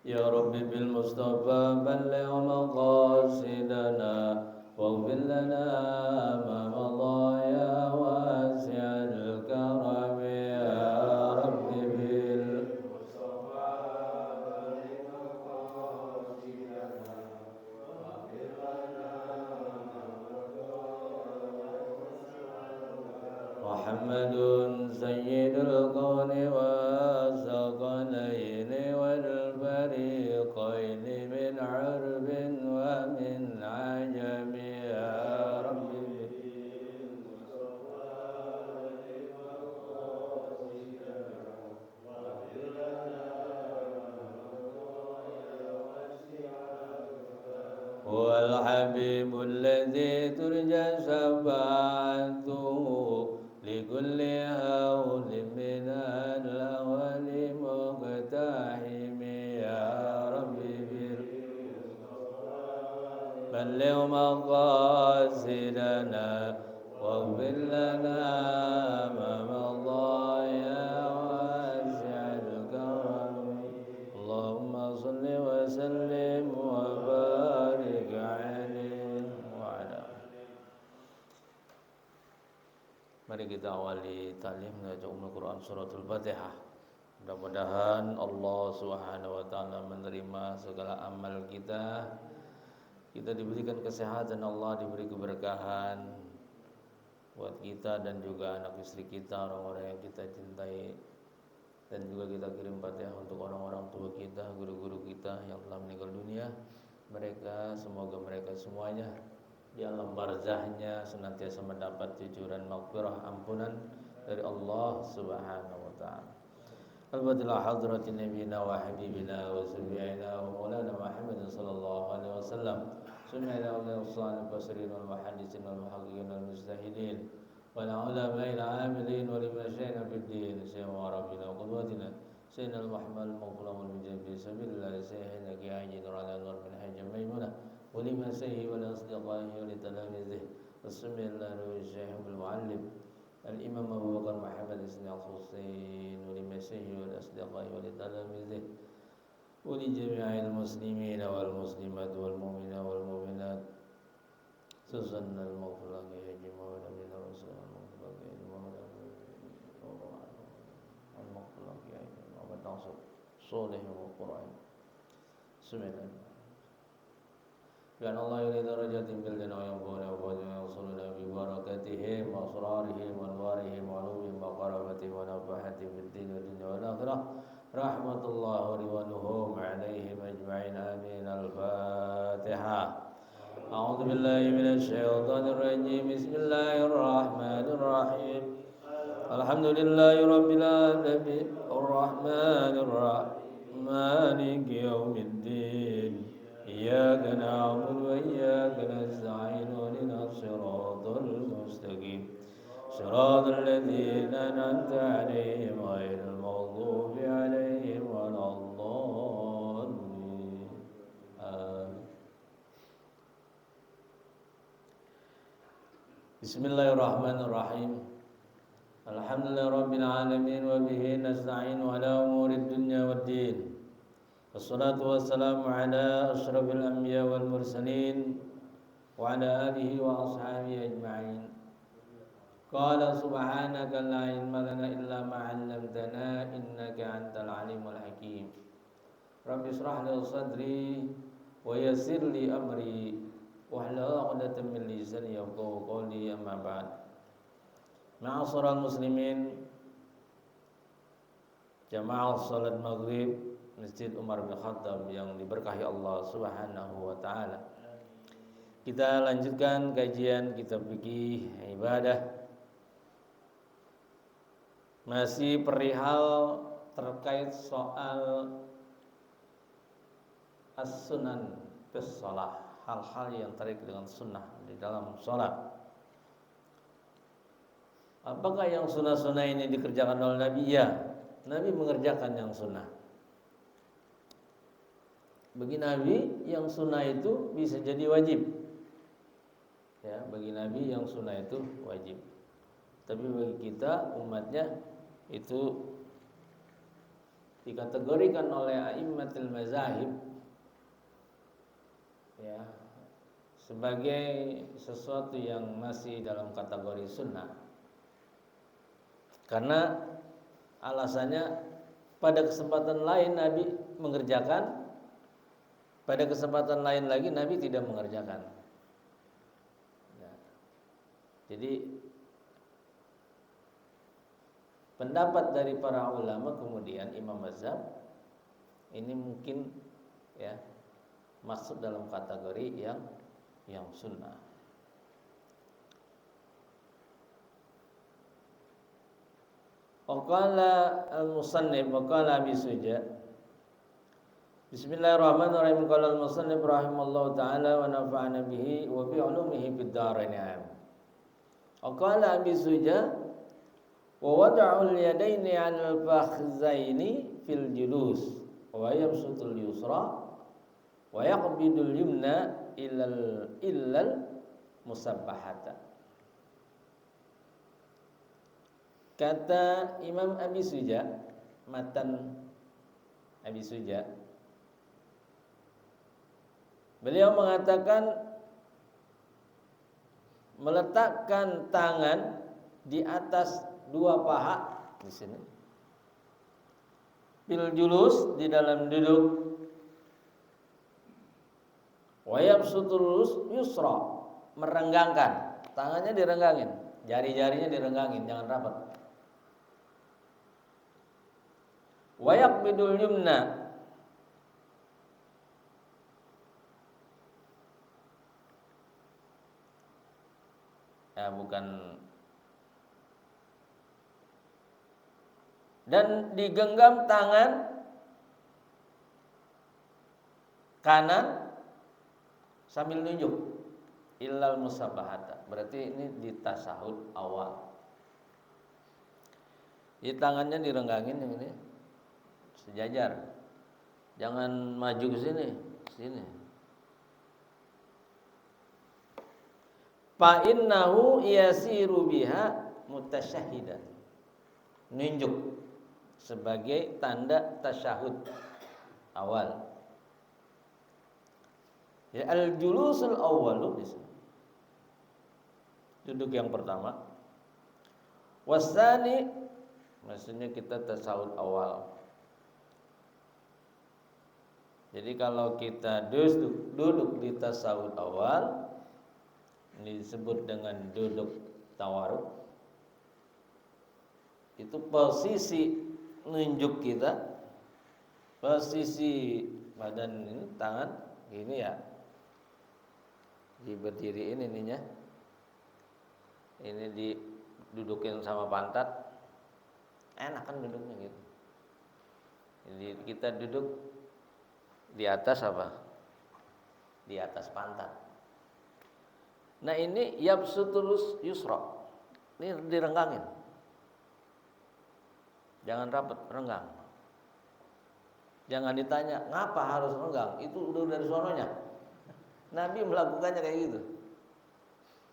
يا رب بالمصطفى بلغ مقاصدنا واغفر لنا ما مضى يا واسع الكرم يا رب محمد سيد الكون والثقلين والفريقين من عرب ومن عجم يا رب هو الحبيب الذي ترجى شفاعته لكل هول من الأول مقتحم يا ربي بلغ مقاصدنا واغفر لنا ما مضى يا واسع الكرم اللهم صل وسلم وبارك عليه وعلى. Mari kita awali ta'lim membaca Ummul Quran suratul Fatihah. Mudah-mudahan Allah Subhanahu wa taala menerima segala amal kita. Kita diberikan kesehatan, Allah diberi keberkahan buat kita dan juga anak istri kita, orang-orang yang kita cintai. Dan juga kita kirim Fatihah untuk orang-orang tua kita, guru-guru kita yang telah meninggal dunia. Mereka, semoga mereka semuanya di alam barzahnya senantiasa mendapat cucuran maghfirah, ampunan dari Allah Subhanahu wa taala. Al-Fatihah hadratin nabiyina wa habibina wa sayyidina wa maulana Muhammad sallallahu alaihi wasallam. Sunnah al-salih basirin wal muhaddisin wal muhaqqiqin wal mujtahidin wal ulama'il 'amilin wal masyayikhina fid din sayyidina rabbina wa qudwatina sayyidina Muhammad al-mawqula wal mujabbi sabilillah sayyidina kiyaji nur ala nur min hajj maimunah ولمسيه ولأصدقائه ولتلاميذه والسمي الله والشيخ المعلم الإمام أبو بكر محمد بن الحسين ولمسيه ولأصدقائه ولتلاميذه ولجميع المسلمين والمسلمات والمؤمنين والمؤمنات سوسن المغفرة يجمعون من الرسول المغفرة يجمعون المغفرة يجمعون ناصر صالح والقرآن بسم الله بأن الله يريد درجات بالجنة وينفعنا وفوزنا ويوصلنا ببركاتهم وأسرارهم وأنوارهم وعلومهم وقرابتهم ونفحتهم في الدين والدنيا والآخرة رحمة الله ورضوانهم عليهم أجمعين آمين. الفاتحة. أعوذ بالله من الشيطان الرجيم. بسم الله الرحمن الرحيم. الحمد لله رب العالمين الرحمن الرحيم مالك يوم الدين إياك نعبد وإياك نستعين اهدنا الصراط المستقيم صراط الذين أنعمت عليهم غير المغضوب عليهم ولا الضالين آمين. بسم الله الرحمن الرحيم. الحمد لله رب العالمين وبه نستعين على أمور الدنيا والدين والصلاة والسلام على أشرف الأنبياء والمرسلين وعلى آله وأصحابه أجمعين. قال سبحانك لا علم لنا إلا ما علمتنا إنك أنت العليم الحكيم. رب اشرح لي صدري ويسر لي أمري واحلل عقدة من لساني يفقهوا قولي. أما بعد. Ma'asyiral muslimin, jamaah salat maghrib Masjid Umar bin Khattab yang diberkahi Allah Subhanahu wa taala. Kita lanjutkan kajian kitab fikih ibadah. Masih perihal terkait soal as-sunan bis shalah, hal-hal yang terkait dengan sunnah di dalam salat. Apakah yang sunnah-sunnah ini dikerjakan oleh Nabi? Ya, Nabi mengerjakan yang sunnah. Bagi Nabi yang sunnah itu bisa jadi wajib. Ya, bagi Nabi yang sunnah itu wajib. Tapi bagi kita umatnya itu dikategorikan oleh a'immatul mazahib ya sebagai sesuatu yang masih dalam kategori sunnah. Karena alasannya pada kesempatan lain Nabi mengerjakan, pada kesempatan lain lagi Nabi tidak mengerjakan. Ya. Jadi pendapat dari para ulama kemudian Imam Mazhab ini mungkin ya masuk dalam kategori yang sunnah. Waqala al-musannif waqala Abi Suja. Bismillahirrahmanirrahim. Qala al-musannif rahimallahu taala wa nafa'ana bihi wa bi 'ulumihi fid dharain. Waqala Abi Suja wa wada'ul yadaini 'alal fakhzaini fil julus wa yabsutul yusra wa yaqbidul yumna illal musabbahata. Kata Imam Abi Suja, matan Abi Suja, beliau mengatakan meletakkan tangan di atas dua paha di sini. Bil julus, di dalam duduk. Wa yabsutul yusra, merenggangkan, tangannya direnggangin, jari-jarinya direnggangin, jangan rapat. Wa yaqbidul yumna, ya bukan, dan digenggam tangan kanan sambil nunjuk, illal musabahata, berarti ini di tasahud awal. Di tangannya direnggangin yang ini sejajar, jangan maju ke sini. Fa innahu yasiru biha mutasyahidan, nunjuk sebagai tanda tasyahud awal. Ya al-julusul awwalu, duduk yang pertama. Wasani, maksudnya kita tasyahud awal. Jadi kalau kita duduk di tasyahud awal, ini disebut dengan duduk tawaruk. Itu posisi nunjuk kita, posisi badan ini, tangan ini ya, diberdiriin ininya, ini didudukin sama pantat, enak kan duduknya gitu. Jadi kita duduk di atas apa? Di atas pantat. Nah ini yabsutulus yusra, ini direnggangin, jangan rapat, renggang. Jangan ditanya ngapa harus renggang, itu udah dari sononya. Nabi melakukannya kayak gitu.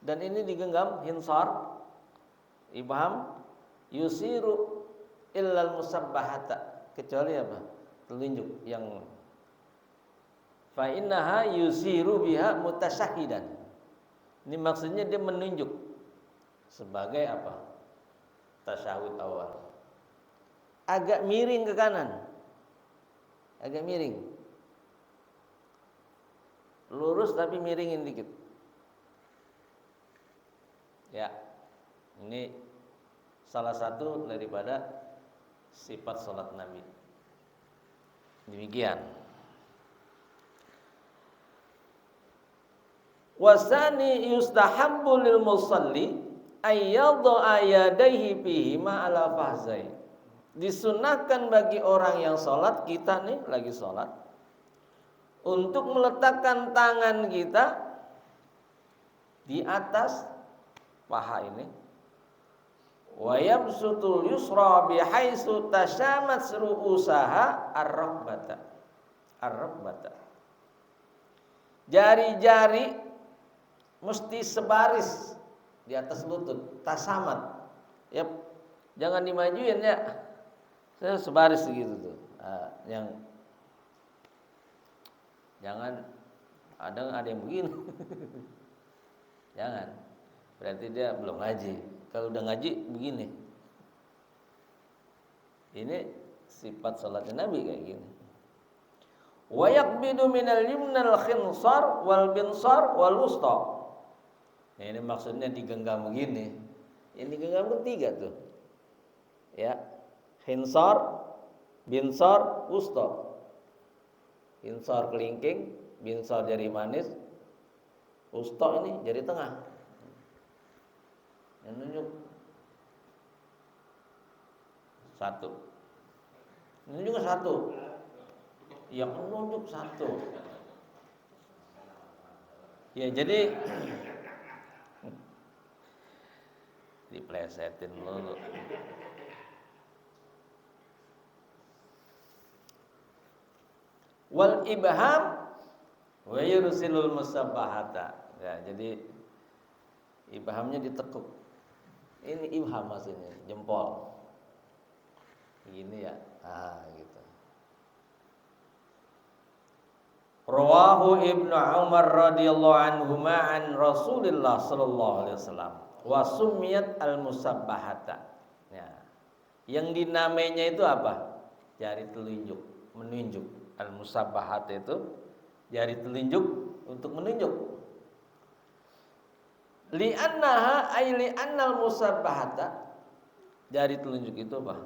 Dan ini digenggam hinsar, ibham, yusiru illal musabbahata, kecuali apa? Telunjuk yang fa innaha yusiru biha mutasyahidan. Ini maksudnya dia menunjuk sebagai apa? Tasyahud awal. Agak miring ke kanan. Agak miring. Lurus tapi miringin dikit. Ya. Ini salah satu daripada sifat salat Nabi. Demikian. Wasani yustahabbu lil musalli ayyadha yadayhi bihi ma ala fahzai. Disunahkan bagi orang yang sholat, kita nih lagi sholat, untuk meletakkan tangan kita di atas paha ini. Wa yabsutul yusra bihaitsu tashamat ru'usaha ar-rakbata. Ar-rakbata. Jari-jari mesti sebaris di atas lutut, tasamat. Ya, jangan dimajuin ya. Saya sebaris gitu tuh. yang jangan ada yang begini. Jangan. Berarti dia belum ngaji. Kalau udah ngaji begini. Ini sifat salatnya Nabi kayak gini. Wa yaqbidu minal yumnal khinsar wal binsar wal wusta. Nah, ini maksudnya digenggam begini. Ini genggam ketiga tuh. Ya. Khinsar, binsar, wusta. Khinsar kelingking, binsar jari manis, wusta ini jari tengah. Yang nunjuk satu. Nunjuk satu. Yang menunjuk satu. Ya jadi diplesetin dulu. Wal ibham wa yursilul musabbahata. Ya, jadi ibhamnya ditekuk. Ini ibham maksudnya, jempol. Gini ya. Gitu. Rawahu Ibnu Umar radhiyallahu anhuma an Rasulillah sallallahu alaihi wasallam wa summiyat al-musabbahata. Ya. Yang dinamainya itu apa? Jari telunjuk, menunjuk. Al-musabbahat itu jari telunjuk untuk menunjuk. Li'annaha ay li'annal musabbahata, jari telunjuk itu apa?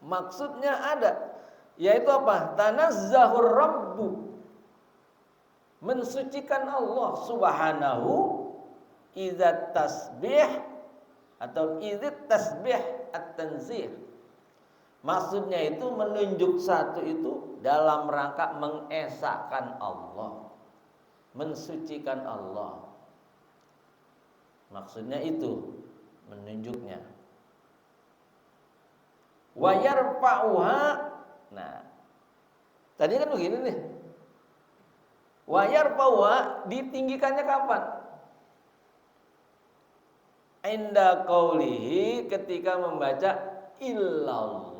Maksudnya ada, yaitu apa? Tanazzahur rabbu, mensucikan Allah subhanahu idza tasbih atau idzat tasbih at-tanzih. Maksudnya itu menunjuk satu itu dalam rangka mengesahkan Allah, mensucikan Allah. Maksudnya itu menunjuknya. Wa yarfa'uha. Nah, tadi kan begini nih. Wa yarfa'uha, ditinggikannya kapan? Inda qaulihi, ketika membaca illallah.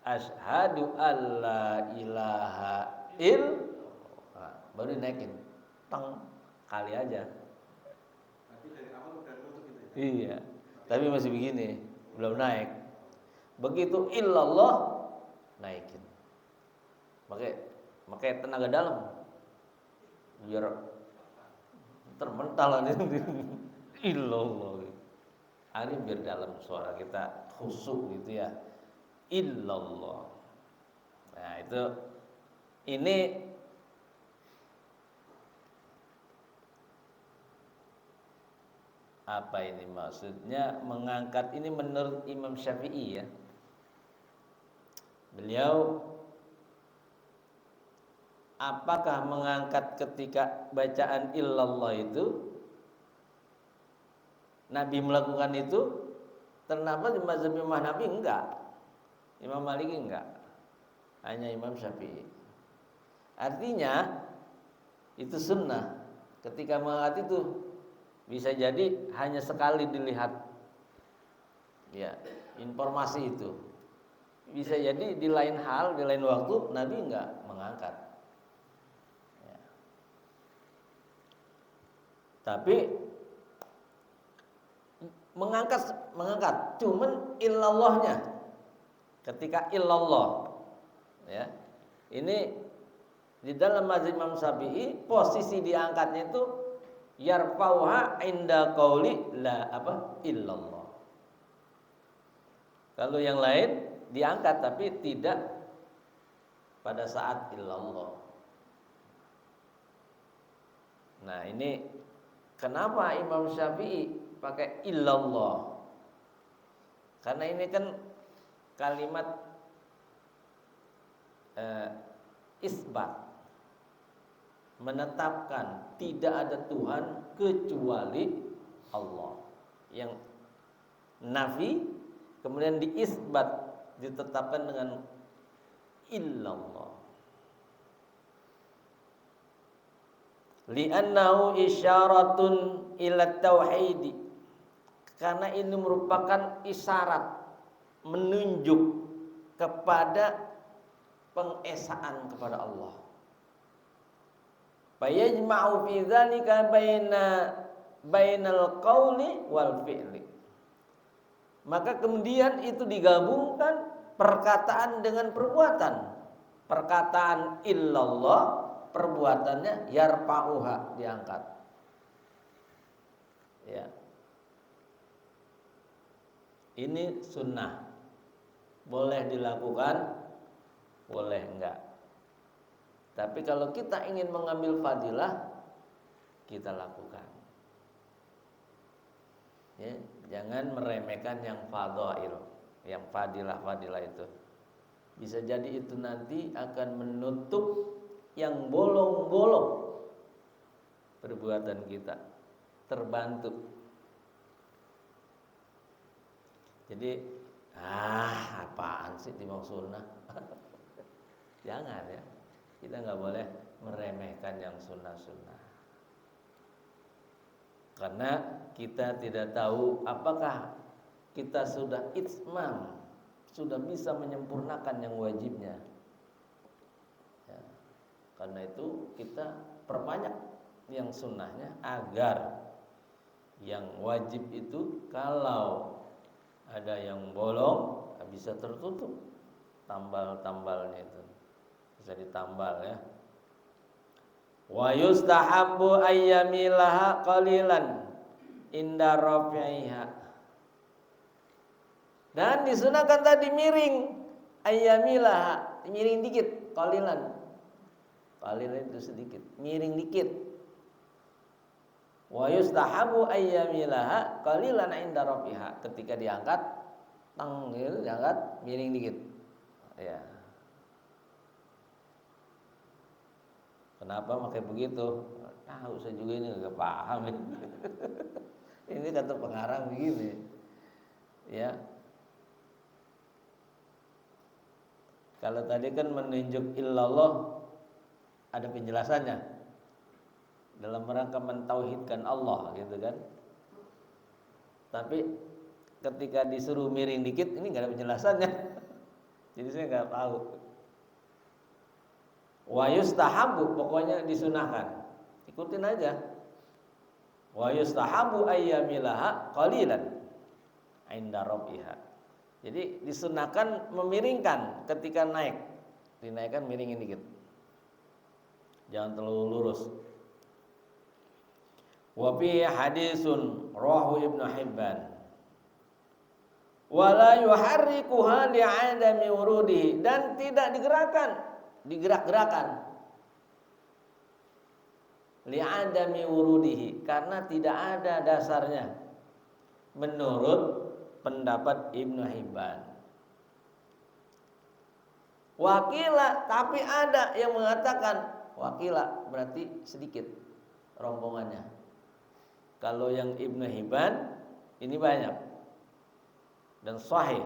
Asyhadu alla ilaha illallah. Baru naikin. Teng, kali aja. Tapi dari awal udah nutup gitu ya. Iya. Tapi masih begini, belum naik. Begitu illallah naikin. Pakai tenaga dalam. Biar termental ini. Illallah. Ini biar dalam suara kita khusyuk gitu ya. Illallah. Nah, ini apa ini maksudnya? Mengangkat ini menurut Imam Syafi'i ya. Beliau apakah mengangkat ketika bacaan illallah itu Nabi melakukan itu? Ternyata di mazhab Imam Hanafi enggak. Imam Maliki enggak. Hanya Imam Syafi'i. Artinya itu sunnah. Ketika mengangkat itu bisa jadi hanya sekali dilihat. Ya, informasi itu. Bisa jadi di lain hal, di lain waktu Nabi enggak mengangkat. Ya. Tapi mengangkat, cuman illallahnya. Ketika illallah, ya, ini di dalam mazhab Imam Syafi'i posisi diangkatnya itu yarfauha inda qauli la illallah. Kalau yang lain diangkat tapi tidak pada saat illallah. Nah, ini kenapa Imam Syafi'i pakai illallah? Karena ini kan kalimat isbat, menetapkan tidak ada Tuhan kecuali Allah. Yang nafi kemudian diisbat, ditetapkan dengan illallah. Li'annahu isyaratun ila tauhid, karena ini merupakan isyarat, menunjuk kepada pengesaan kepada Allah. Fayajma'u fi dzalika bainal qauli wal fi'li. Maka kemudian itu digabungkan perkataan dengan perbuatan. Perkataan illallah, perbuatannya yarfa'uha, diangkat. Ya. Ini sunnah. Boleh dilakukan, boleh enggak. Tapi kalau kita ingin mengambil fadilah, kita lakukan. Ya, jangan meremehkan yang fadail, yang fadilah-fadilah itu. Bisa jadi itu nanti akan menutup yang bolong-bolong perbuatan kita, terbantu. Jadi apaan sih timbang sunnah? Jangan ya. Kita nggak boleh meremehkan yang sunnah-sunnah. Karena kita tidak tahu apakah kita sudah itmam, sudah bisa menyempurnakan yang wajibnya. Ya. Karena itu kita perbanyak yang sunnahnya agar yang wajib itu kalau ada yang bolong bisa tertutup tambal-tambalnya itu. Bisa ditambal ya. Wa yustahabbu ayyamilaha qalilan inda rafi'iha. Dan disunahkan tadi miring ayyamilaha, miring dikit, qalilan. Qalilan itu sedikit, miring dikit. Wa yustahabbu ayyamilaha qalilan inda rafi'iha. Ketika diangkat, diangkat, miring dikit. Ya. Kenapa pakai begitu? Tahu saya juga ini nggak paham. Ini kata pengarang begini, ya. Kalau tadi kan menunjuk illallah ada penjelasannya dalam rangka mentauhidkan Allah, gitu kan. Tapi ketika disuruh miring dikit, ini nggak ada penjelasannya. Jadi saya nggak tahu. Wa yustahabu, pokoknya disunahkan. Ikutin aja. Wa yustahabu ayyamilaha qalilan inda rabbiha. Jadi disunahkan memiringkan ketika naik. Dinaikkan miringin dikit. Jangan terlalu lurus. Wa fi hadisun rawahu Ibnu Hibban. Wala yuharrikuha li'adami wurudihi, dan tidak digerakkan, digerak-gerakan li'adami wurudihi, karena tidak ada dasarnya menurut pendapat Ibnu Hibban. Wakila, tapi ada yang mengatakan wakila berarti sedikit rombongannya. Kalau yang Ibnu Hibban ini banyak dan sahih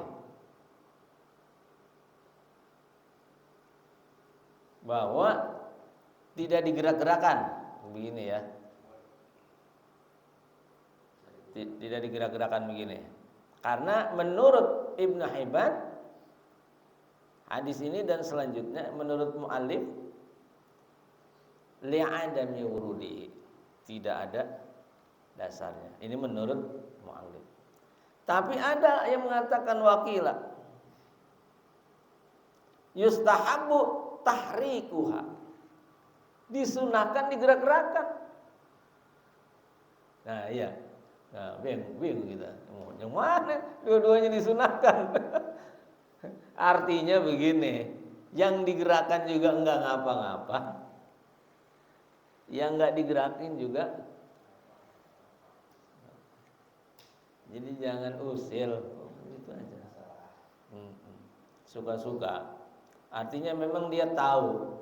bahwa tidak digerak-gerakan begini ya. Tidak digerak-gerakan begini. Karena menurut Ibnu Hibban hadis ini dan selanjutnya menurut muallif li'adami wurudi, tidak ada dasarnya. Ini menurut muallif. Tapi ada yang mengatakan wakila yustahabu tahrikuha, disunahkan digerak-gerakkan. Nah iya, nah, bingung kita. Yang mana dua-duanya disunahkan? Artinya begini, yang digerakkan juga enggak ngapa-ngapa, yang enggak digerakin juga. Jadi jangan usil, gitu aja. Suka-suka. Artinya memang dia tahu.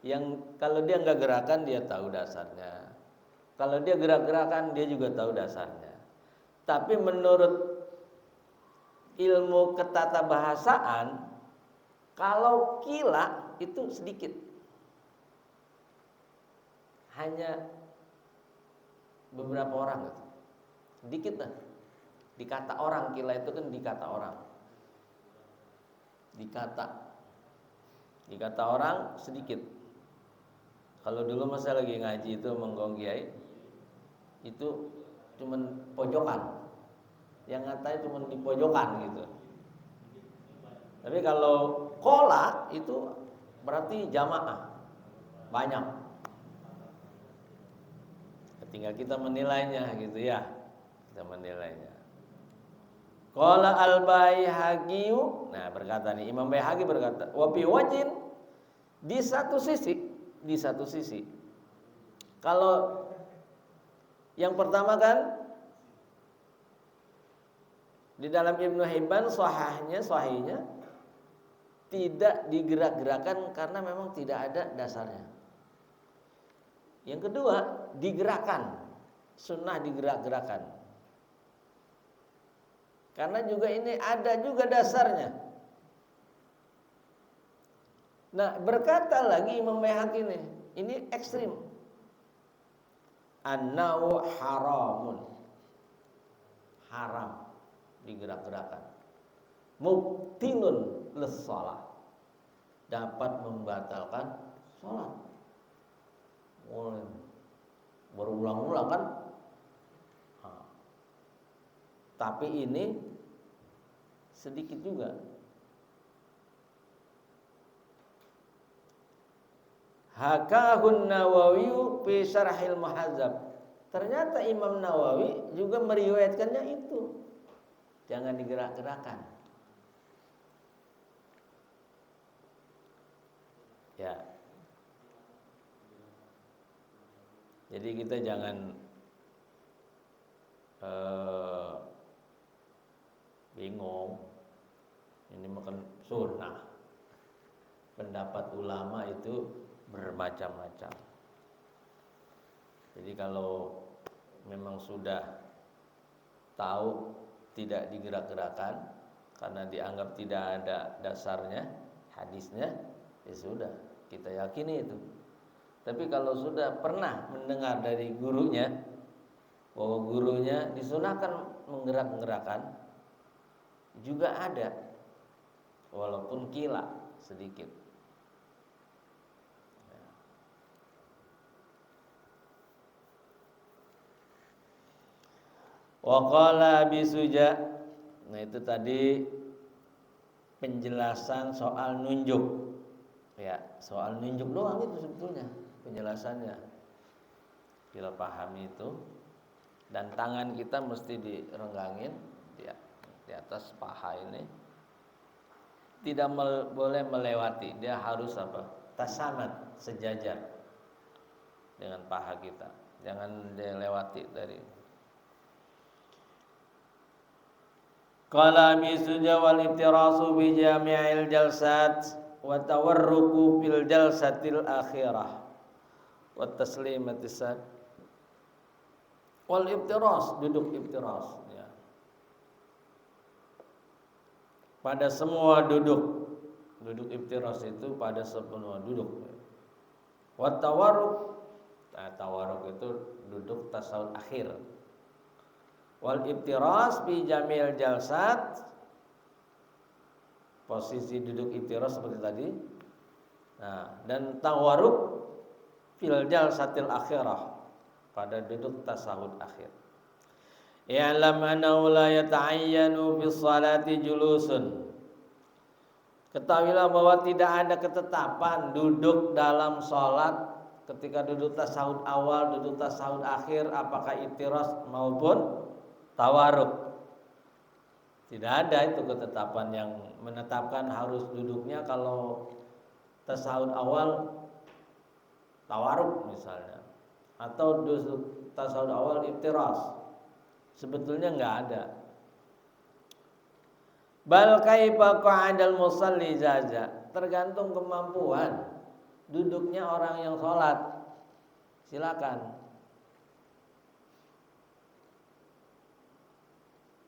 Yang kalau dia enggak gerakan dia tahu dasarnya. Kalau dia gerak-gerakan dia juga tahu dasarnya. Tapi menurut ilmu ketatabahasaan, kalau kila itu sedikit. Hanya beberapa orang gitu. Sedikit lah. Dikata orang, kila itu kan dikata orang. Dikata orang sedikit. Kalau dulu masa lagi ngaji itu menggong kiai, itu cuman pojokan. Yang ngatain cuman di pojokan gitu. Tapi kalau qola itu berarti jamaah. Banyak. Tinggal kita menilainya gitu ya. Kita menilainya. Qala al-Baihaqi, nah berkata nih Imam Baihaqi berkata, wa fi wajhin, di satu sisi. Kalau yang pertama kan di dalam Ibnu Hibban sahihnya tidak digerak-gerakan karena memang tidak ada dasarnya. Yang kedua, digerakkan, sunnah digerak-gerakan. Karena juga ini ada juga dasarnya. Nah, berkata lagi Imam Baihaqi ini ekstrim. Annahu haramun. Haram digerak-gerakan. Mubtilun lis-shalah. Dapat membatalkan salat. Berulang-ulang kan? Tapi ini sedikit juga. Hakahun Nawawi fi Syarhil Muhazzab. Ternyata Imam Nawawi juga meriwayatkannya itu. Jangan digerak-gerakan. Ya. Jadi kita jangan bingung. Ini makan sunnah. Pendapat ulama itu bermacam-macam. Jadi kalau memang sudah tahu tidak digerak-gerakan karena dianggap tidak ada dasarnya, hadisnya, ya sudah, kita yakini itu. Tapi kalau sudah pernah mendengar dari gurunya bahwa gurunya disunahkan menggerak-gerakkan, juga ada, walaupun kila sedikit. Waqala bisuja. Nah itu tadi penjelasan soal nunjuk. Ya, soal nunjuk doang itu sebetulnya penjelasannya. Kita pahami itu. Dan tangan kita mesti direnggangin di atas paha ini. Tidak boleh melewati. Dia harus apa? Tasamat, sejajar dengan paha kita. Jangan dilewati dari. Qala bisuja wal iftirasu bi jami'il jalsat wa tawarruku fil jalsatil akhirah wa taslimatis sad wal iftiras, duduk iftiras ya. Pada semua duduk iftiras itu pada semua duduk. Wa tawarruk, tawarruk itu duduk tasawuf akhir. Wal iftiras bi jamil jalsat, posisi duduk iftiras seperti tadi. Nah, dan tawarruk fil jalsatil akhirah, pada duduk tasahud akhir. Ya'lam annahu la yata'ayyanu fi sholati julusun. Ketahuilah bahwa tidak ada ketetapan duduk dalam salat ketika duduk tasahud awal, duduk tasahud akhir, apakah iftiras maupun tawaruk. Tidak ada itu ketetapan yang menetapkan harus duduknya kalau tasawuf awal tawaruk misalnya, atau duduk tasawuf awal iftiras. Sebetulnya enggak ada. Bal kaifa qa'adal musalli jaza, tergantung kemampuan duduknya orang yang sholat. Silakan.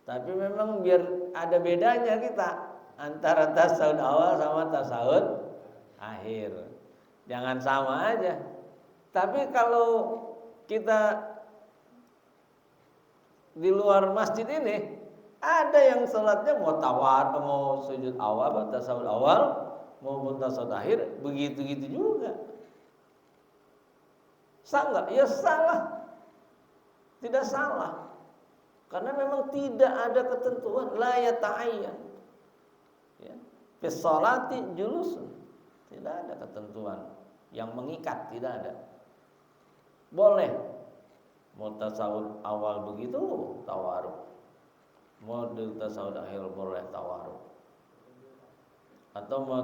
Tapi memang biar ada bedanya kita antara tasawuf awal sama tasawuf akhir. Jangan sama aja. Tapi kalau kita di luar masjid ini Ada yang salatnya mau mau sujud awal, tasawuf awal, maupun tasawuf akhir, begitu-gitu juga. Sah nggak? Ya salah. Tidak salah. Karena memang tidak ada ketentuan, la yata'ayyan. Ya. Fi sholati julusun. Tidak ada ketentuan yang mengikat, tidak ada. Boleh. Mau tasawuf awal begitu, tawaruk. Mau tasawuf akhir boleh tawaruk. Atau mau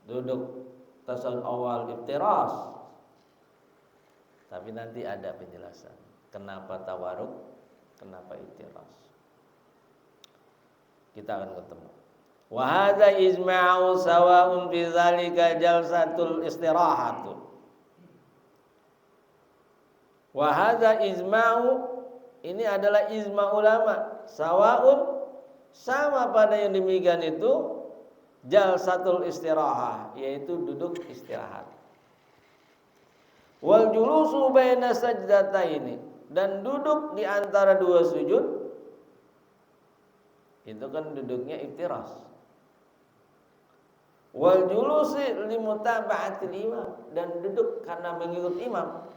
duduk tasawuf awal iftiras. Tapi nanti ada penjelasan. Kenapa tawaruk? Kenapa iftiras? Kita akan ketemu. Wa hadza ijma'u sawa'un fi dzalika jalsatul istirahatu. Wa hadza ijma'u, ini adalah ijma' ulama, sawa'un, sama pada yang demikian itu jalsatul istirahah, yaitu duduk istirahat. Wal julusu baina sajdataini, dan duduk di antara dua sujud itu kan duduknya iftiras. Wal julusi limutaba'atil imam, dan duduk karena mengikut imam.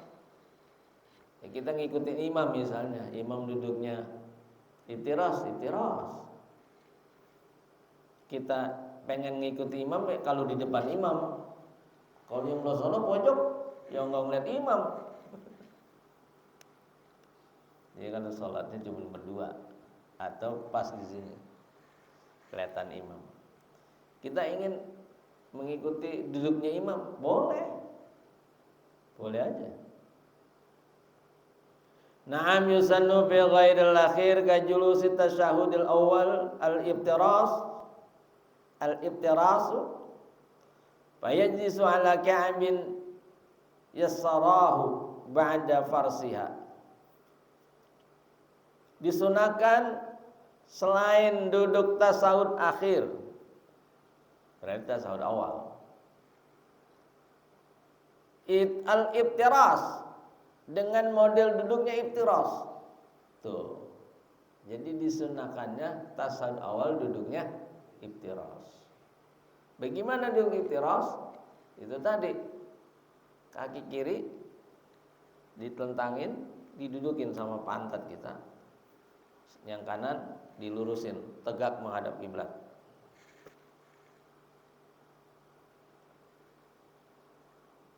Ya, kita ngikutin imam misalnya, imam duduknya iftiras. Kita pengen ngikuti imam ya, kalau di depan imam. Kalau yang belah sana pojok, yang nggak ngeliat imam. Jadi kan sholatnya cuma berdua atau pas di sini kelihatan imam. Kita ingin mengikuti duduknya imam, boleh aja. Na'am yusannu fi ghairil akhir ka julusi tasyahudil awal al-iftirasu fayajlisu ala ka'bin yassarahu ba'da farsiha. Disunahkan selain duduk tasawuf akhir, berarti tasawuf awal, al-iftiras, dengan model duduknya iftiras. Tuh. Jadi disunahkannya tasawuf awal duduknya iftiras. Bagaimana duduk iftiras? Itu tadi, kaki kiri ditelentangin, didudukin sama pantat kita. Yang kanan dilurusin, tegak menghadap kiblat.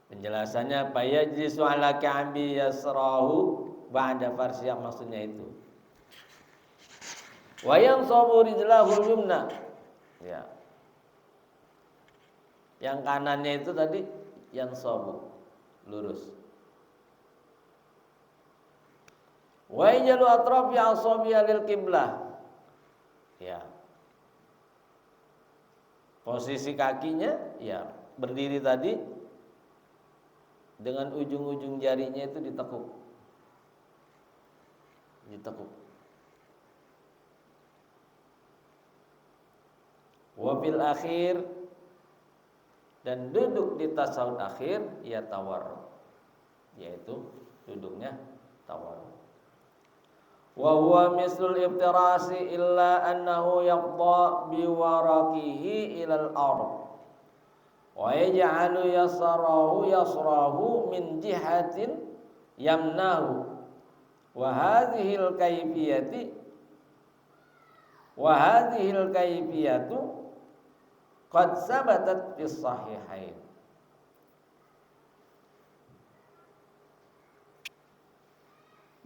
Penjelasannya fayajlisu ala ka'bi yasrahu ba'da farsiyah, maksudnya itu. Wa yansabu rijlahul yumna. Ya. Yang kanannya itu tadi yansabu, lurus. Wa yajalu atrafi asabiha lil qiblah. Ya. Posisi kakinya ya berdiri tadi dengan ujung-ujung jarinya itu ditekuk. Wa fil akhir, dan duduk di tasawuf akhir ya tawarruk, yaitu duduknya tawarruk. Wa huwa mislul iftirasi illa annahu yaqda biwaraqihi ilal ardh wa yaj'alu yasrahu min jihatin yamnahu wa hadhil kayfiyatu qad sabatat fis sahihain.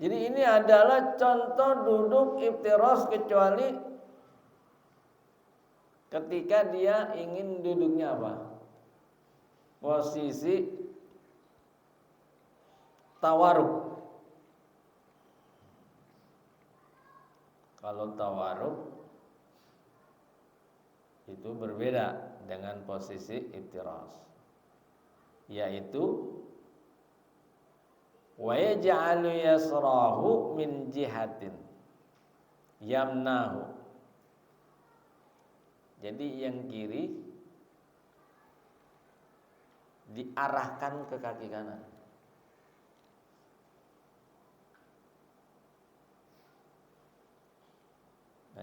Jadi ini adalah contoh duduk iftiras, kecuali ketika dia ingin duduknya apa? Posisi tawaruk. Kalau tawaruk itu berbeda dengan posisi iftiras, yaitu wa yaj'alu yasrahu min jihatin yamnahu. Jadi yang kiri diarahkan ke kaki kanan.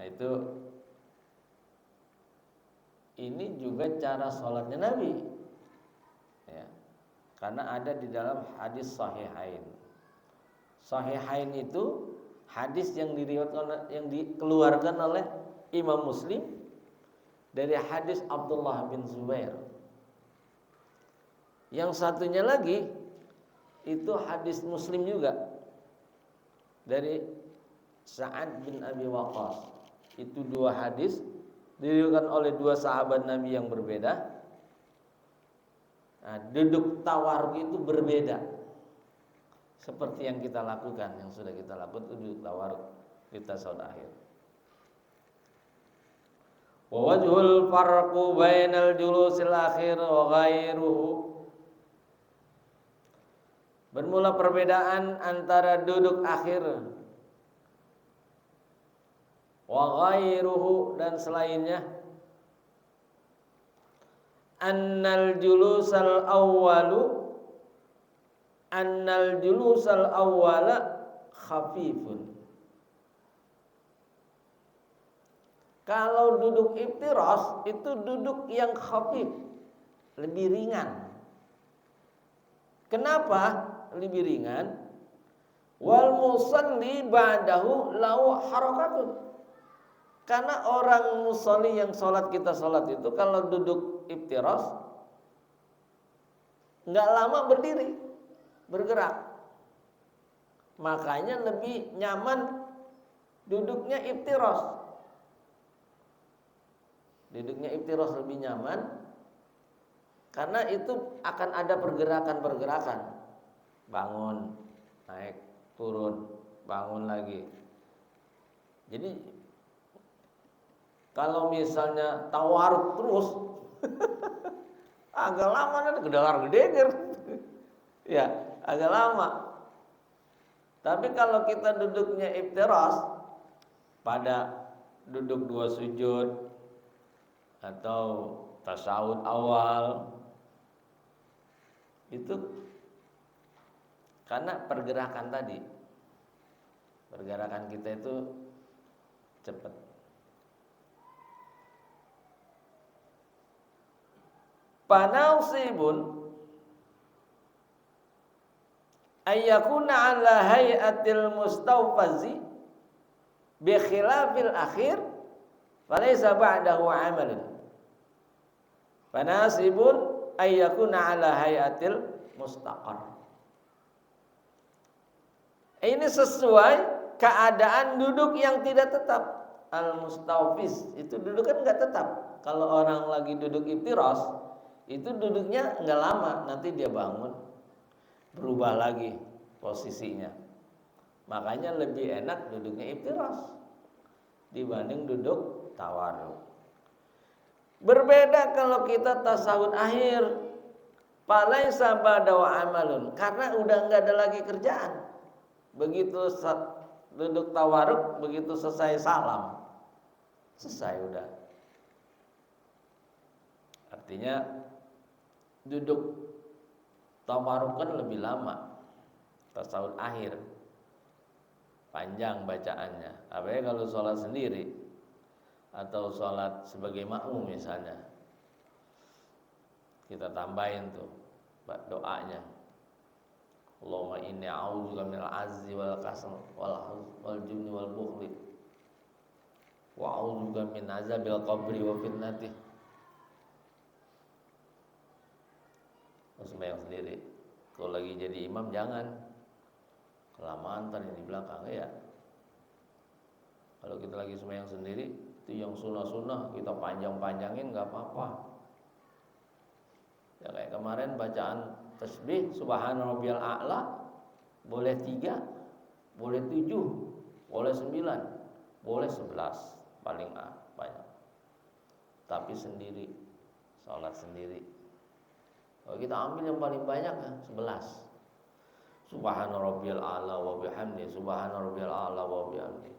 Nah itu, ini juga cara sholatnya Nabi, ya. Karena ada di dalam hadis Sahihain. Sahihain itu hadis yang dikeluarkan oleh Imam Muslim dari hadis Abdullah bin Zubair. Yang satunya lagi itu hadis Muslim juga dari Sa'ad bin Abi Waqqas. Itu dua hadis diriwayatkan oleh dua sahabat Nabi yang berbeda. Nah, duduk tawarruk itu berbeda. Seperti yang kita lakukan, yang sudah kita lakukan itu duduk tawarruk di tasawuf akhir. Wa wajhul farqu bainal julusil akhir wa ghairuhu. Bermula perbedaan antara duduk akhir wa ghairuhu dan selainnya. Annal julusal awwala khafifun. Kalau duduk iftiras itu duduk yang khafif, lebih ringan. Kenapa lebih ringan? Wal musalli ba'dahu lahu harakatun. Karena orang musalli yang kita sholat itu kalau duduk iftiras nggak lama berdiri, bergerak. Makanya lebih nyaman duduknya iftiras. Duduknya iftiras lebih nyaman karena itu akan ada pergerakan-pergerakan. Bangun, naik, turun, bangun lagi. Jadi kalau misalnya tawarruk terus agak lama nanti gedegar. Ya, agak lama. Tapi kalau kita duduknya iftiras pada duduk dua sujud atau tasyahud awal itu karena pergerakan tadi, pergerakan kita itu cepat. Panasibun ayyakuna ala hayatil mustawfazi bi khilafil akhir falaysa ba'dahu amalun. Panasibun ayyakuna ala hayatil mustaqar. Ini sesuai keadaan duduk yang tidak tetap. Al-mustawfiz itu duduk kan nggak tetap. Kalau orang lagi duduk iftiras itu duduknya nggak lama, nanti dia bangun berubah lagi posisinya. Makanya lebih enak duduknya iftiras dibanding duduk tawarruk. Berbeda kalau kita tasawuf akhir, falaisa ba'dahu amalun, karena udah nggak ada lagi kerjaan. Begitu duduk tawarruk, begitu selesai salam, selesai udah. Artinya duduk tawarruk kan lebih lama, tasawuf akhir panjang bacaannya. Apalagi kalau sholat sendiri atau sholat sebagai makmum misalnya, kita tambahin tuh doanya. Allahumma inni a'udzubika minal azzi wal kasal wal jubni wal bukhli wa a'udzubika min azabil qabri wa fitnatih. Sembahyang sendiri. Kalau lagi jadi imam jangan kelamaan tadi di belakang ya. Kalau kita lagi sembahyang sendiri, itu yang sunnah-sunnah kita panjang-panjangin nggak apa-apa. Ya kayak kemarin bacaan tasbih subhana rabbiyal a'la boleh 3, boleh 7, boleh 9, boleh 11 paling banyak. Tapi sendiri, sholat sendiri. Kalau kita ambil yang paling banyak 11. Subhana rabbiyal a'la wa bihamdi, subhana rabbiyal a'la wa bihamdi.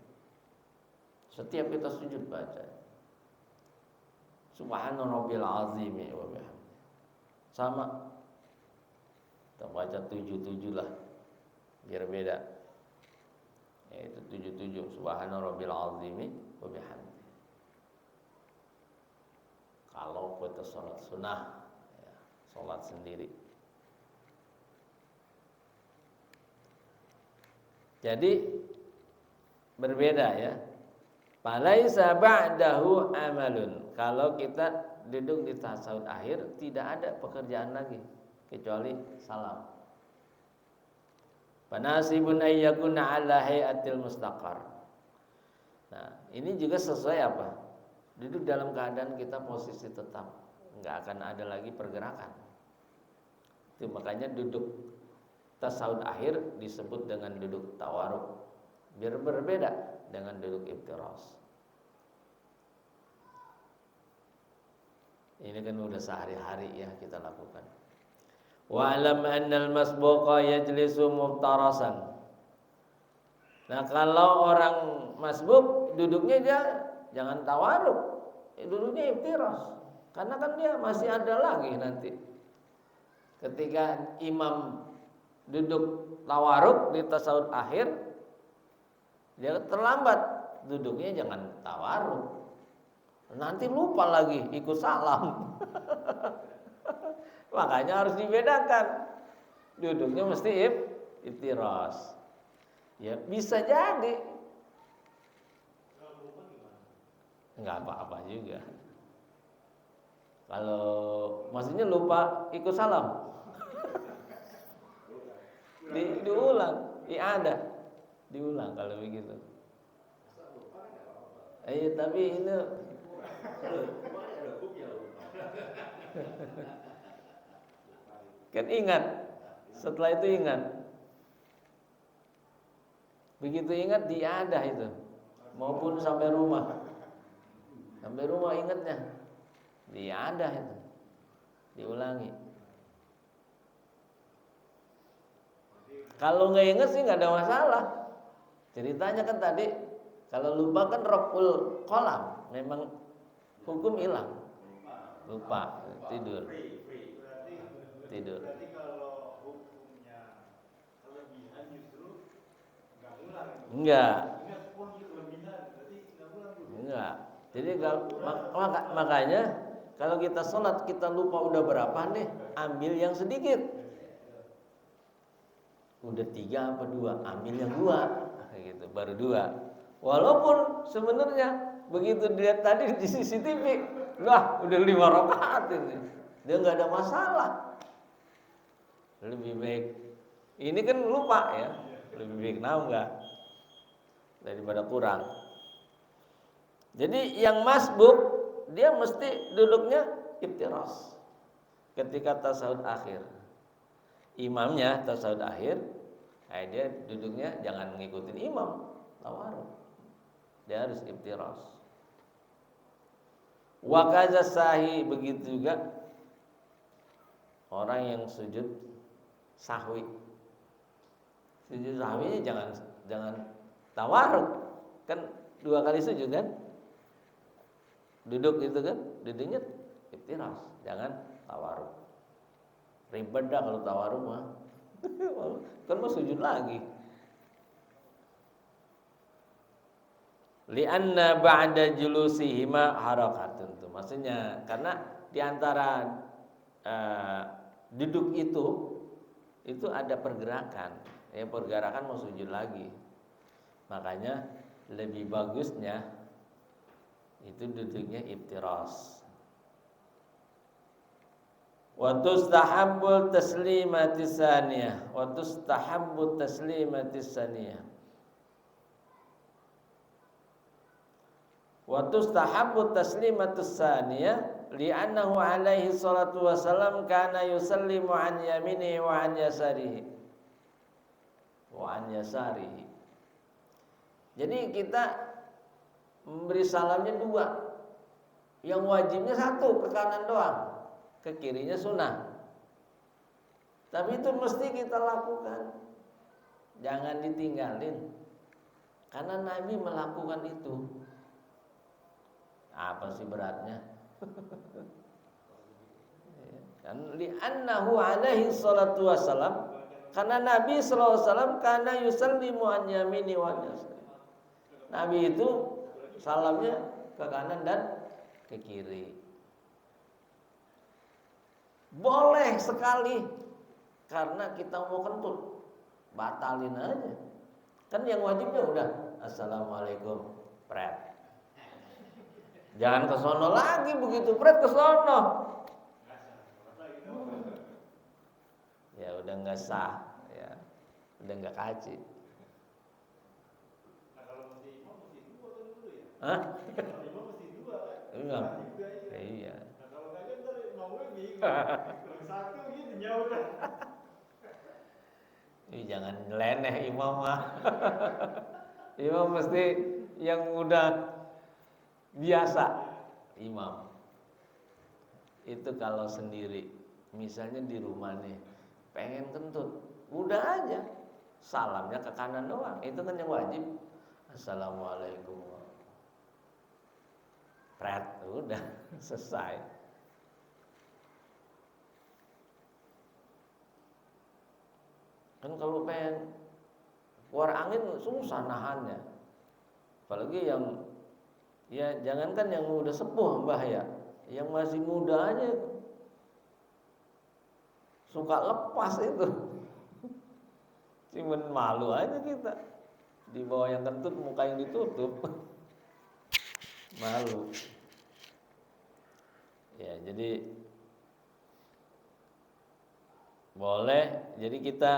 Setiap kita sujud baca subhana rabbiyal azim wa bihamdi. Sama. Kita baca 77 lah. Biar beda. Yaitu 77 subhana rabbiyal azim wa bihamdi. Kalau kita sholat sunnah, ya, sholat sendiri. Jadi berbeda ya. Falaisa ba'dahu amalun. Kalau kita duduk di tasawuf akhir, tidak ada pekerjaan lagi kecuali salam. Fanasibun ayyakuna ala hayatil mustaqar. Nah, ini juga sesuai apa? Duduk dalam keadaan kita posisi tetap, enggak akan ada lagi pergerakan. Itu makanya duduk tasawuf akhir disebut dengan duduk tawaruk. Biar berbeda dengan duduk iftiras. Ini kan udah sehari-hari ya kita lakukan. Wa alam annal masbuqa yajlisu muftarasan. Nah, kalau orang masbuk duduknya dia jangan tawaruk, duduknya iftiras. Karena kan dia masih ada lagi nanti. Ketika imam duduk tawaruk di tasawuf akhir, dia terlambat, duduknya jangan tawaruk. Nanti lupa lagi ikut salam. Makanya harus dibedakan. Duduknya mesti iftiras. Ya bisa jadi. Enggak apa-apa juga. Kalau maksudnya lupa ikut salam. Diulang, ada. Diulang kalau begitu. Tapi ini kan ingat, setelah itu ingat. Begitu ingat diadah itu, maupun sampai rumah. Sampai rumah ingatnya, diadah itu, diulangi. Kalau nggak ingat sih nggak ada masalah. Ceritanya kan tadi, kalau lupa kan raful qalam, memang hukum hilang. Lupa, tidur. Tidur. Berarti kalau hukumnya kelebihan justru nggak ulang. Enggak. Ingat, wah ini kelebihan, berarti nggak ulang dulu. Enggak. Jadi makanya kalau kita sholat kita lupa udah berapa nih, ambil yang sedikit. Udah 3 apa 2, ambil yang 2, gitu, baru 2. Walaupun sebenarnya begitu dilihat tadi di CCTV, wah udah 5 rakaat ini, dia nggak ada masalah. Lebih baik, ini kan lupa ya, lebih baik nambah daripada kurang. Jadi yang masbuk dia mesti duduknya iftiras ketika tasawuf akhir. Imamnya tasawuf akhir, dia duduknya jangan ngikutin imam tawaruk. Dia harus iftiras. Wa kaza sahi, begitu juga orang yang sujud sahwi. Sujud sahwi jangan tawaruk. Kan 2 kali sujud kan? Duduk itu kan, duduknya iftiras, jangan tawaruk. Ribet dah kalau tawaruk mah. Kan mau sujud lagi. Li'anna ba'da julusihima harakatun. Itu maksudnya karena di antara duduk itu ada pergerakan. Ya pergerakan mau sujud lagi. Makanya lebih bagusnya itu duduknya iftiras. Wa tustahabbul taslimati saniyah. Wa tustahabbut taslimati saniyah. Wa tustahabbut taslimatu saniyah li'annahu alaihi salatu wasalam kana yusallimu an yaminihi wa an yasarihi. Wa an yasarihi. Jadi kita memberi salamnya 2. Yang wajibnya 1 ke kanan doang. Ke kirinya sunnah. Tapi itu mesti kita lakukan. Jangan ditinggalin. Karena Nabi melakukan itu. Apa sih beratnya? Kan li'annahu alaihi salatu wassalam, karena Nabi sallallahu alaihi wasallam kana yusallimu an yamini wa an yasari. Nabi itu salamnya ke kanan dan ke kiri. Boleh sekali karena kita mau kentut, batalin aja. Kan yang wajibnya udah assalamualaikum, pret. Jangan ke sono lagi, begitu pret ke sono. Ya udah nggak sah, ya udah nggak kaji. Nah kalau mesti imam mesti dua kan dulu ya? Hah? Kalau imam mesti dua kan? Iya. Juga iya. Iya. Nah kalau nggak kan ntar imamnya bingung. Kurang satu gitu jauh kan? Jangan nyeleneh imam mah. Imam mesti yang udah biasa. Imam itu kalau sendiri, misalnya di rumah nih, pengen kentut, udah aja salamnya ke kanan doang. Itu kan yang wajib. Assalamualaikum. Pret, udah selesai. Kan kalau pengen keluar angin susah nahannya. Apalagi yang ya jangankan yang udah sepuh bahaya, yang masih muda aja suka lepas itu. Cuman malu aja kita di bawah yang kentut, muka yang ditutup. Malu. Ya, jadi boleh. Jadi kita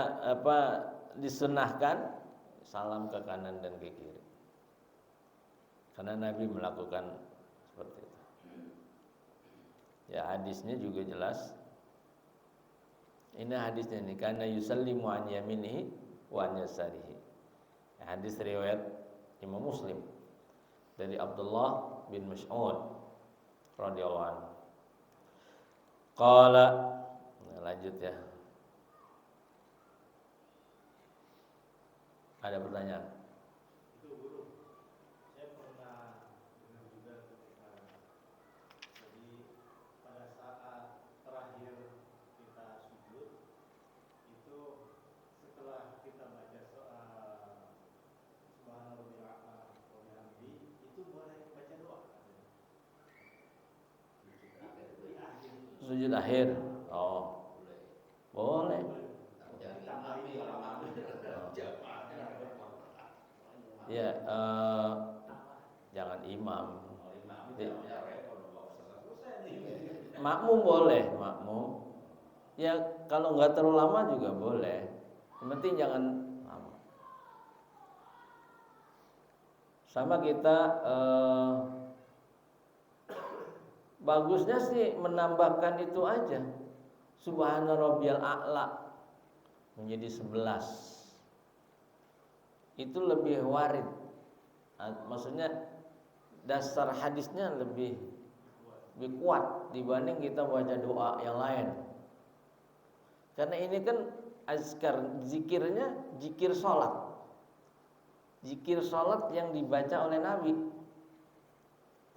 disunahkan salam ke kanan dan ke kiri. Karena Nabi melakukan seperti itu. Ya, hadisnya juga jelas. Ini hadisnya nih, karena yusallimu an yaminihi wa an yasarihi. Hadis riwayat Imam Muslim dari Abdullah bin Mas'ud radhiyallahu anhu. Qala, lanjut ya. Ada pertanyaan? Itu guru, saya pernah dengar juga ketika jadi pada saat terakhir kita sujud itu setelah kita baca Subhanallah wa bihamdi itu boleh baca doa. Di akhir Sujud akhir. Oh, boleh. Ya, jangan imam. Makmum boleh, makmum. Ya kalau nggak terlalu lama juga boleh. Yang penting jangan lama. Sama kita bagusnya sih menambahkan itu aja. Subhana rabbiyal a'la menjadi 11. Itu lebih warid. Maksudnya dasar hadisnya lebih kuat dibanding kita baca doa yang lain. Karena ini kan azkar, zikirnya zikir salat. Zikir salat yang dibaca oleh Nabi.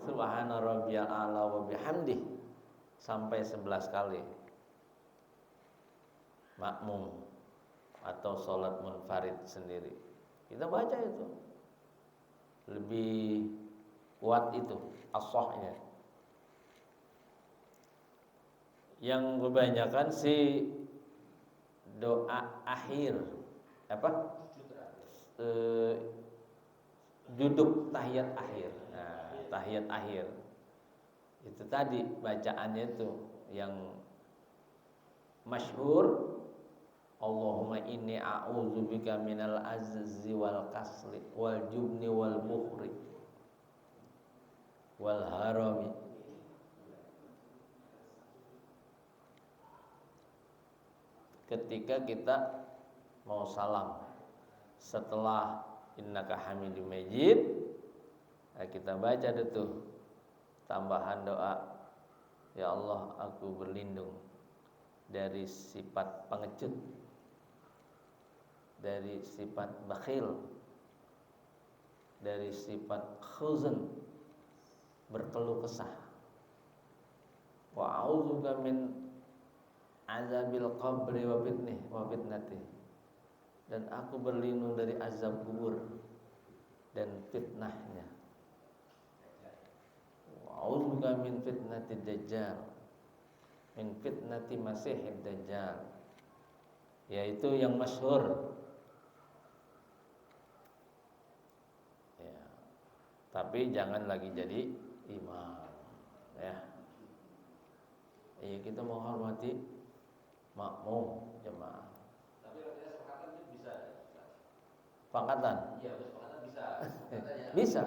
Subhana rabbiyal a'la wa bihamdih sampai 11 kali. Makmum atau salat munfarid sendiri. Kita baca itu. Lebih kuat itu as-sahnya. Yang kebanyakan si doa akhir duduk tahiyat akhir. Nah, tahiyat akhir itu tadi bacaannya itu yang masyhur, Allahumma inni a'udzubika minal azzi wal kasli wal jubni wal bukhri wal harami. Ketika kita mau salam setelah innaka hamidum majid, kita baca itu tambahan doa, ya Allah aku berlindung dari sifat pengecut, dari sifat bakhil, dari sifat khuzn, berkeluh kesah. Wa a'udzubika min azabil qabri wa fitnati. Dan aku berlindung dari azab kubur dan fitnahnya. a'udzubika min fitnatid dajjal, min fitnati masihid dajjal, yaitu yang masyhur. Ya. Tapi jangan lagi jadi imam, ya. Kita menghormati makmum jemaah. Tapi kalau kita sepakatan itu bisa. Sepakatan? Iya, sepakatan bisa. Bisa.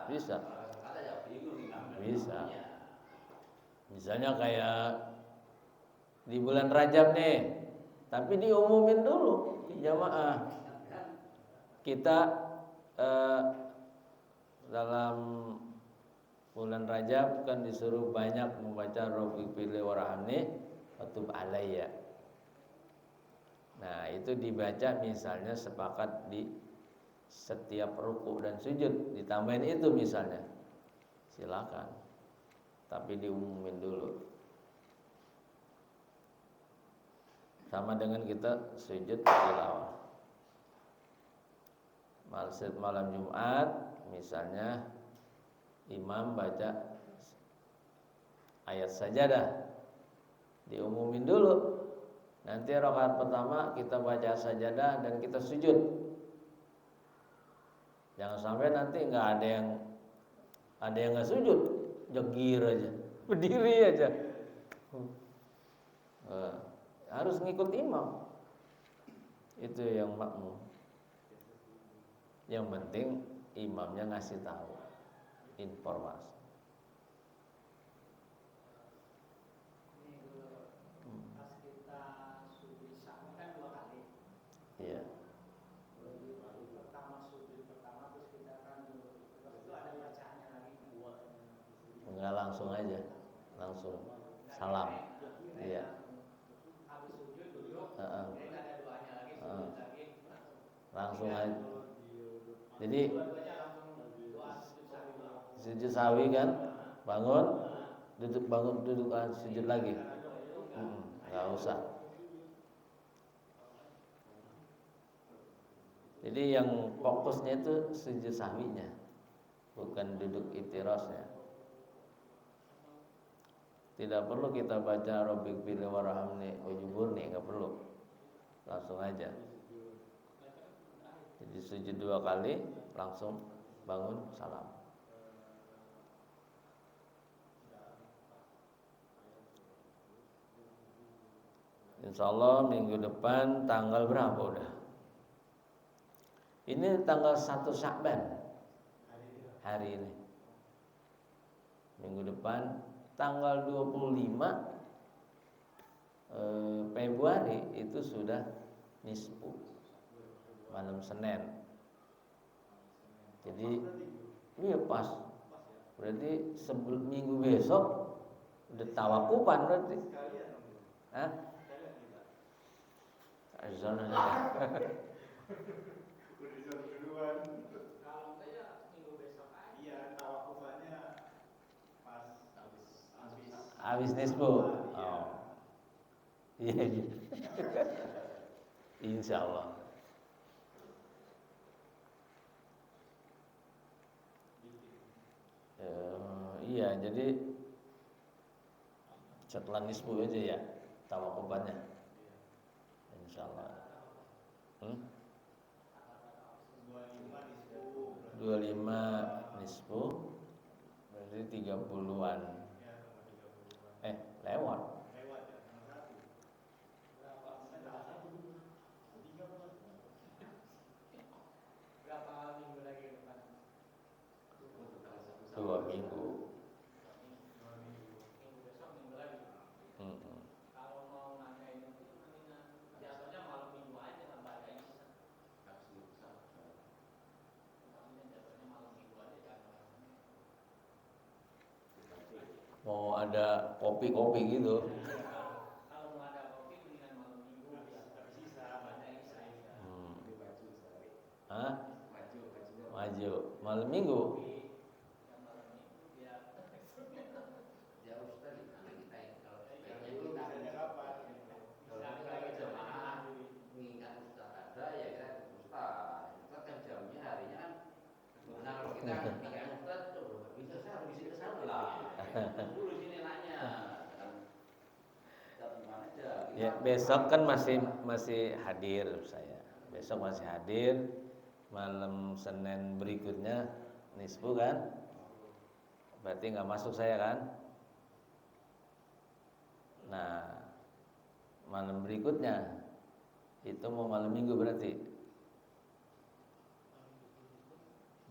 Bisa. Sepakatan ya bingung. Bisa. Misalnya kayak di bulan Rajab nih, tapi diumumin dulu jamaah. Kita dalam bulan Rajab kan disuruh banyak membaca Rabbighfirli warhamni watub alayya. Nah, itu dibaca misalnya sepakat di setiap ruku dan sujud, ditambahin itu misalnya. Silakan. Tapi diumumin dulu. Sama dengan kita sujud tilawah. Malam Jumat misalnya imam baca ayat sajadah, diumumin dulu. Nanti rakaat pertama kita baca sajadah dan kita sujud. Jangan sampai nanti nggak ada yang nggak sujud, jegir aja, berdiri aja. Harus ngikut imam. Itu yang makmum. Yang penting imamnya ngasih tahu informasi. Pas kita sujud sahwi kan 2 kali. Iya. Pertama sujud pertama, terus kita kan terus itu ada bacaannya lagi. Enggak, langsung aja, langsung salam. Iya. Habis sujud duduk, jadi ada doanya lagi, sujud lagi. Langsung aja. Jadi Dua-duanya langsung doa sujud sahwi. sujud sahwi kan, bangun, duduk sujud lagi. Nggak usah. Jadi yang fokusnya itu sujud sahwinya, bukan duduk iftirasnya. Tidak perlu kita baca Rabbighfirli warhamni wajiburni, nggak perlu. Langsung aja. Jadi sujud 2 kali, langsung bangun salam. Insyaallah minggu depan tanggal berapa udah? Ini tanggal 1 Sya'ban. Hari ini. Minggu depan tanggal 25 Februari itu sudah nisfu, malam Senin. Jadi iya pas. Berarti sebelum minggu besok udah tawakuban berarti. Hah? Azan aja. Udah disuruh duluan. Kalau enggak ya minggu besok aja. Iya, tawakufannya pas habis Nisfu. Oh. Iya. Insyaallah. Iya, jadi setelah nisfu aja ya tawakubannya. Insyaallah. 25 nisfu berarti 30-an. Lewat. berapa minggu lagi ke depan? 2 minggu. Minggu besok minggu lagi. Kalau mau nanyain itu jatuhnya malam minggu aja tanpa ada isya. Jatuhnya malam minggu aja jangan. Mau ada kopi-kopi gitu. Kalau mau ada kopi mendingan malam minggu biar tersisa baca isya. Hah? Maju malam minggu. Ya, besok kan masih hadir saya. Besok masih hadir. Malam Senin berikutnya nisfu kan? Berarti nggak masuk saya kan? Nah, malam berikutnya itu mau malam Minggu berarti.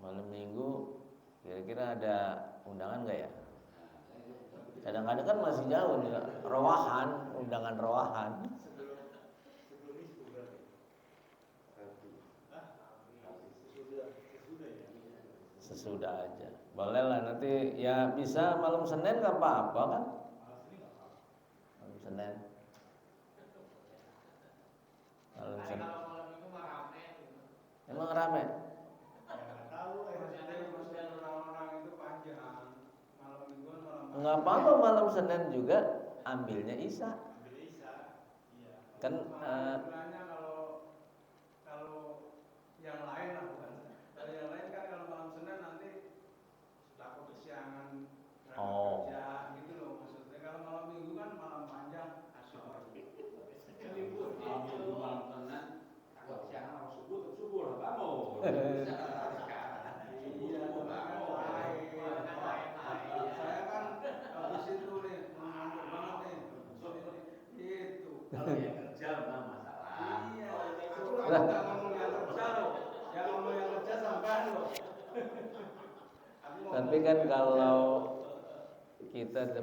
Malam Minggu kira-kira ada undangan nggak ya? Kadang-kadang kan masih jauh nih, rowahan, undangan rowahan. Sebelum itu berarti. Sesudah ya. Sesudah aja. Boleh lah nanti ya bisa malam Senin nggak apa-apa kan? Malam Senin. Malam Senin. Kalau malam Minggu mah rame. Emang rame? Ya nggak tahu. Maksudnya orang-orang itu panjang. Malam Mingguan malam. Nggak apa-apa malam Senin juga ambilnya Isya. Ambil Isya. Iya. Kan Sebenarnya kalau yang lain lah bukan. Kalau yang lain kan kalau malam Senin nanti takut kesiangan Oh. kerja gitu loh maksudnya. Kalau malam Minggu kan malam panjang asal libur. Malam Minggu malam Senin takut siang harus subuh lah bangun. Iya, saya kan habis itu nih ngantuk banget nih. Itu. Kalau yang kerja bukan masalah. Iya. Aku nggak ngomong yang kerja loh. Yang ngomong yang kerja sampai loh. tapi kan kalau kita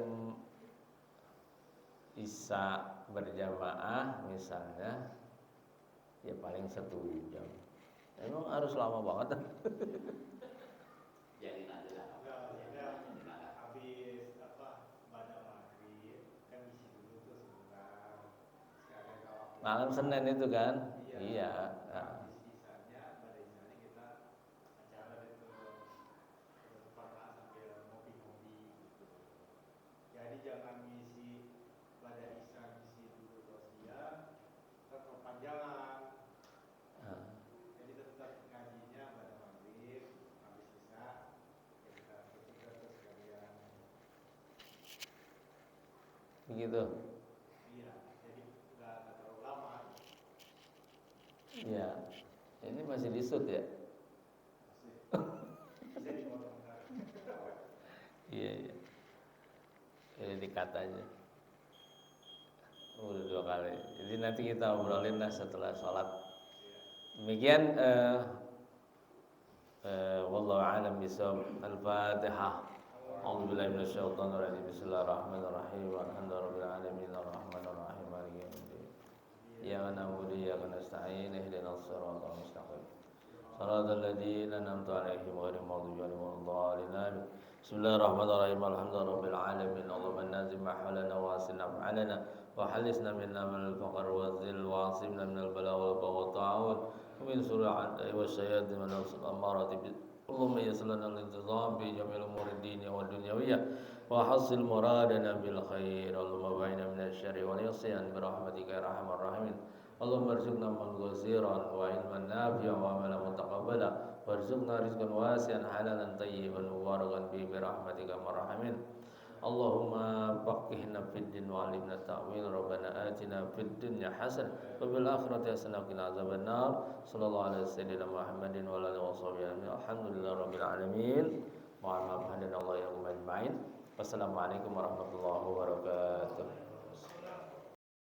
Isya berjamaah misalnya ya paling 1 jam. Emang harus lama banget? Jadi nanti lah. Habis pada maghrib kan isi dulu tuh sebentar. Sekalian kalau Malam Senin itu kan? Iya. Nah. habis isanya pada isanya kita acara itu pernah sambil ngopi-ngopi gitu. Jadi jangan ngisi pada isya ngisi dulu dosia terus kepanjangan. Nah. Jadi tetap ngajinya pada maghrib habis isya ya kita bertiga terus sekalian. Begitu. Iya, jadi nggak terlalu lama. Iya. Ini masih disut ya? Bisa dipotong kan. Iya, iya. Ini dikat aja. Udah 2 kali. Jadi nanti kita obrolin lah setelah sholat. Demikian wallahu a'lam bishawab. Al-Fatihah. A'udzu billahi minasyaitonir rajim. Bismillahirrahmanirrahim. Alhamdulillahirabbil alamin arrahmanir rahim maliki yaumiddin. Iyyaka na'budu wa iyyaka nasta'in. Ihdinas siratal mustaqim. Shiratal ladzina an'amta 'alaihim ghairil maghdubi 'alaihim waladdallin. Bismillahirrahmanirrahim. Alhamdulillahirabbil alamin. Allahumma nazim mahalana wa asin af'alana wa halisna minna min al-faqr wa dhil wa asimna min al-bala wal baghi wa ta'awun min sur'ati wa syayatin wa nafsil ammarati Allahumma yassir lana al-intizam bi jami'il umuri ad-din wa ad-dunyawiyah wa hassil muradana bil khair. Allahumma ba'ina min asy-syarri wa yassir bi rahmatika ya arhamar rahimin. Allahumma arzuqna man ghaziran wa ilman nafi'an wa amalan mutaqabbala warzuqna rizqan wasi'an halalan tayyiban mubarakan bi rahmatika ya arhamar rahimin. Allahumma faqihna fid din wa 'allimna ta'wil. Rabbana atina fid dunya hasanah wa fil akhirati hasanah wa qina adzabannar. Sallallahu alaihi wasallam Muhammadin wa alihi washabihi. Alhamdulillahirabbil alamin. Mohon maaf hadana Allah ya ajmain. Wassalamualaikum warahmatullahi wabarakatuh.